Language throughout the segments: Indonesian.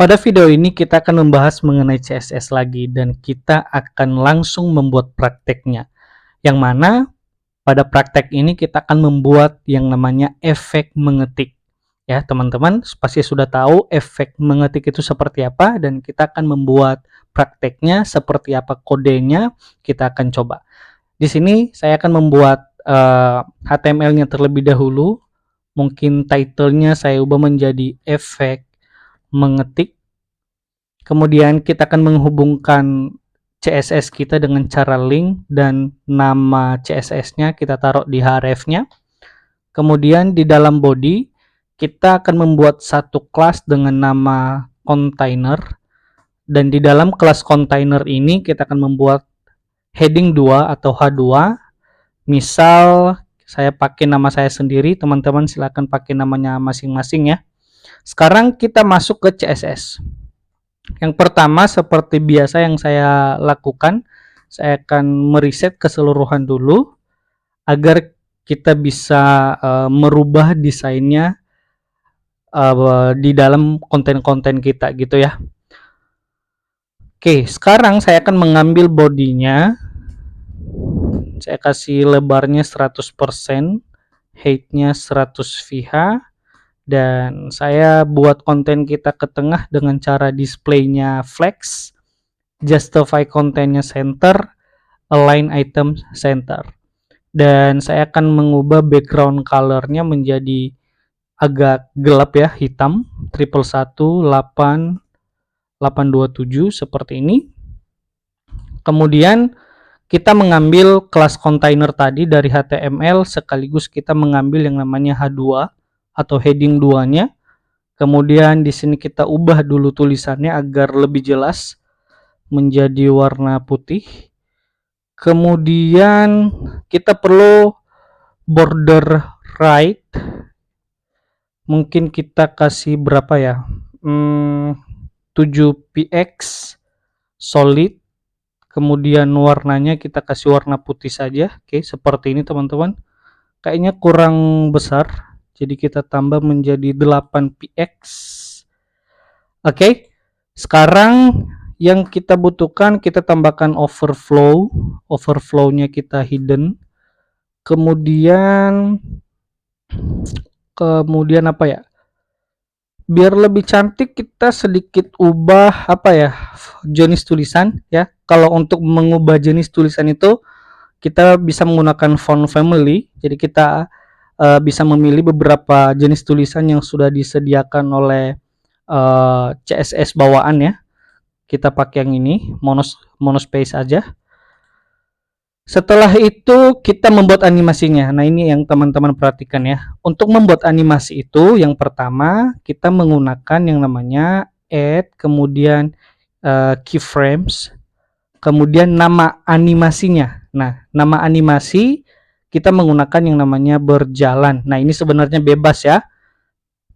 Pada video ini kita akan membahas mengenai CSS lagi dan kita akan langsung membuat prakteknya. Yang mana pada praktek ini kita akan membuat yang namanya efek mengetik. Ya, teman-teman pasti sudah tahu efek mengetik itu seperti apa dan kita akan membuat prakteknya seperti apa kodenya, kita akan coba. Di sini saya akan membuat HTML-nya terlebih dahulu. Mungkin title-nya saya ubah menjadi efek mengetik. Kemudian kita akan menghubungkan CSS kita dengan cara link dan nama CSS-nya kita taruh di href-nya. Kemudian di dalam body kita akan membuat satu kelas dengan nama container, dan di dalam kelas container ini kita akan membuat heading 2 atau H2. Misal saya pakai nama saya sendiri, teman-teman silakan pakai namanya masing-masing ya. Sekarang kita masuk ke CSS. Yang pertama seperti biasa yang saya lakukan, saya akan mereset keseluruhan dulu agar kita bisa merubah desainnya di dalam konten-konten kita gitu ya. Oke, sekarang saya akan mengambil bodinya. Saya kasih lebarnya 100%, height-nya 100 VH, dan saya buat konten kita ke tengah dengan cara display-nya flex, justify kontennya center, align item center. Dan saya akan mengubah background color-nya menjadi agak gelap ya, hitam, 1118827 seperti ini. Kemudian kita mengambil kelas container tadi dari HTML, sekaligus kita mengambil yang namanya H2 atau heading 2-nya. Kemudian di sini kita ubah dulu tulisannya agar lebih jelas menjadi warna putih. Kemudian kita perlu border right. Mungkin kita kasih berapa ya? 7px solid. Kemudian warnanya kita kasih warna putih saja. Oke, seperti ini teman-teman. Kayaknya kurang besar, jadi kita tambah menjadi 8px. Oke, sekarang yang kita butuhkan, kita tambahkan overflow. Overflow-nya kita hidden. Kemudian apa ya? Biar lebih cantik kita sedikit ubah apa ya, jenis tulisan ya. Kalau untuk mengubah jenis tulisan itu kita bisa menggunakan font family. Jadi kita bisa memilih beberapa jenis tulisan yang sudah disediakan oleh CSS bawaan ya. Kita pakai yang ini, monospace aja. Setelah itu kita membuat animasinya. Nah, ini yang teman-teman perhatikan ya. Untuk membuat animasi itu yang pertama kita menggunakan yang namanya add, kemudian keyframes, kemudian nama animasinya. Nah, nama animasi kita menggunakan yang namanya berjalan. Nah, ini sebenarnya bebas ya.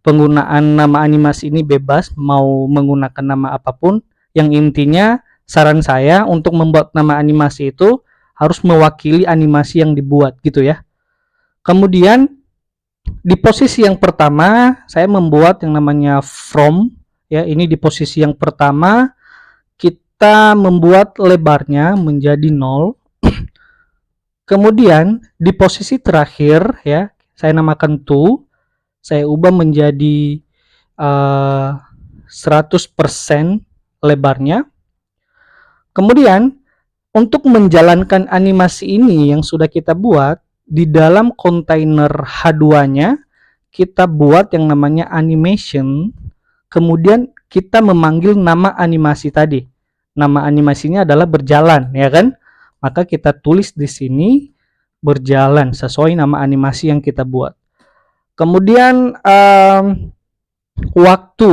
Penggunaan nama animasi ini bebas, mau menggunakan nama apapun. Yang intinya saran saya untuk membuat nama animasi itu harus mewakili animasi yang dibuat gitu ya. Kemudian di posisi yang pertama saya membuat yang namanya from ya. Ini di posisi yang pertama kita membuat lebarnya menjadi 0. Kemudian di posisi terakhir ya, saya namakan to, saya ubah menjadi 100% lebarnya. Kemudian untuk menjalankan animasi ini yang sudah kita buat, di dalam kontainer H2-nya kita buat yang namanya animation. Kemudian kita memanggil nama animasi tadi. Nama animasinya adalah berjalan, ya kan? Maka kita tulis di sini berjalan sesuai nama animasi yang kita buat. Kemudian waktu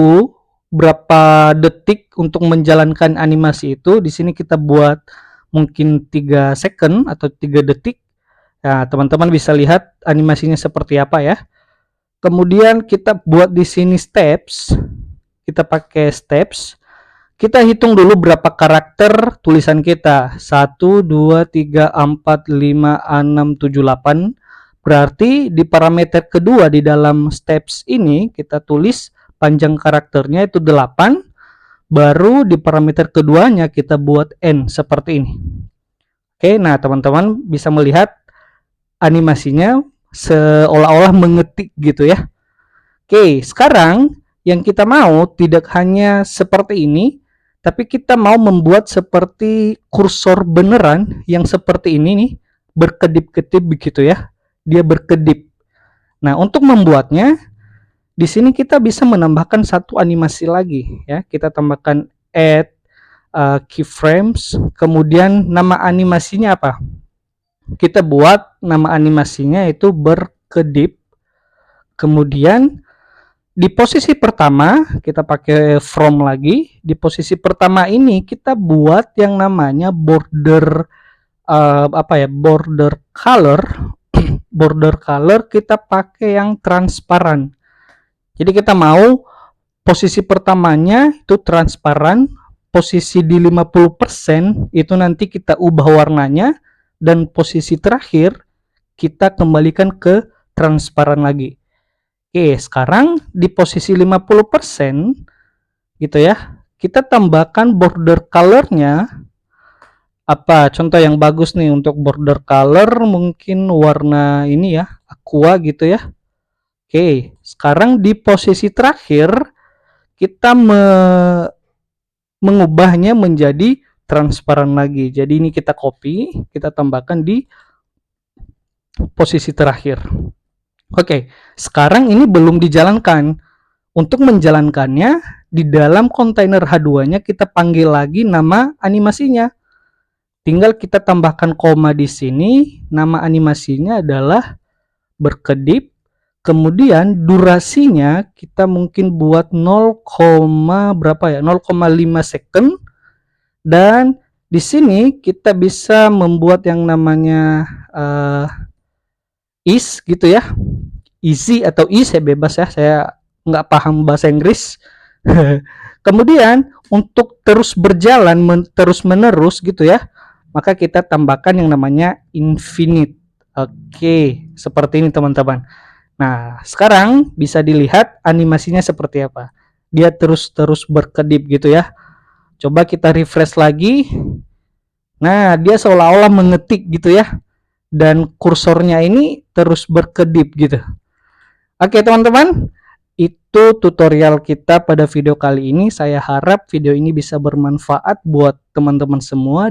berapa detik untuk menjalankan animasi itu di sini kita buat mungkin 3 second atau 3 detik. Nah, teman-teman bisa lihat animasinya seperti apa ya. Kemudian kita buat di sini steps. Kita pakai steps. Kita hitung dulu berapa karakter tulisan kita. 1, 2, 3, 4, 5, 6, 7, 8. Berarti di parameter kedua di dalam steps ini kita tulis panjang karakternya itu 8. baru di parameter keduanya kita buat N seperti ini. Oke, nah teman-teman bisa melihat animasinya seolah-olah mengetik gitu ya. Oke, sekarang yang kita mau tidak hanya seperti ini, tapi kita mau membuat seperti kursor beneran yang seperti ini nih, berkedip-kedip begitu ya. Dia berkedip. Nah, untuk membuatnya di sini kita bisa menambahkan satu animasi lagi ya. Kita tambahkan add keyframes, kemudian nama animasinya apa? Kita buat nama animasinya itu berkedip. Kemudian di posisi pertama kita pakai from lagi. Di posisi pertama ini kita buat yang namanya border border color. Border color kita pakai yang transparan. Jadi kita mau posisi pertamanya itu transparan, posisi di 50% itu nanti kita ubah warnanya, dan posisi terakhir kita kembalikan ke transparan lagi. Oke, sekarang di posisi 50% gitu ya, kita tambahkan border colornya. Apa contoh yang bagus nih untuk border color? Mungkin warna ini ya, aqua gitu ya. Oke, sekarang di posisi terakhir kita mengubahnya menjadi transparan lagi. Jadi ini kita copy, kita tambahkan di posisi terakhir. Oke, sekarang ini belum dijalankan. Untuk menjalankannya, di dalam kontainer H2-nya kita panggil lagi nama animasinya. Tinggal kita tambahkan koma di sini. Nama animasinya adalah berkedip. Kemudian durasinya kita mungkin buat 0, berapa ya? 0,5 second. Dan di sini kita bisa membuat yang namanya is gitu ya. Easy atau is ya, bebas ya. Saya nggak paham bahasa Inggris. Kemudian untuk terus berjalan terus menerus gitu ya, maka kita tambahkan yang namanya infinite. Oke, seperti ini teman-teman. Nah, sekarang bisa dilihat animasinya seperti apa. Dia terus berkedip gitu ya. Coba kita refresh lagi. Nah, dia seolah-olah mengetik gitu ya, dan kursornya ini terus berkedip gitu. Oke teman-teman, itu tutorial kita pada video kali ini. Saya harap video ini bisa bermanfaat buat teman-teman semua.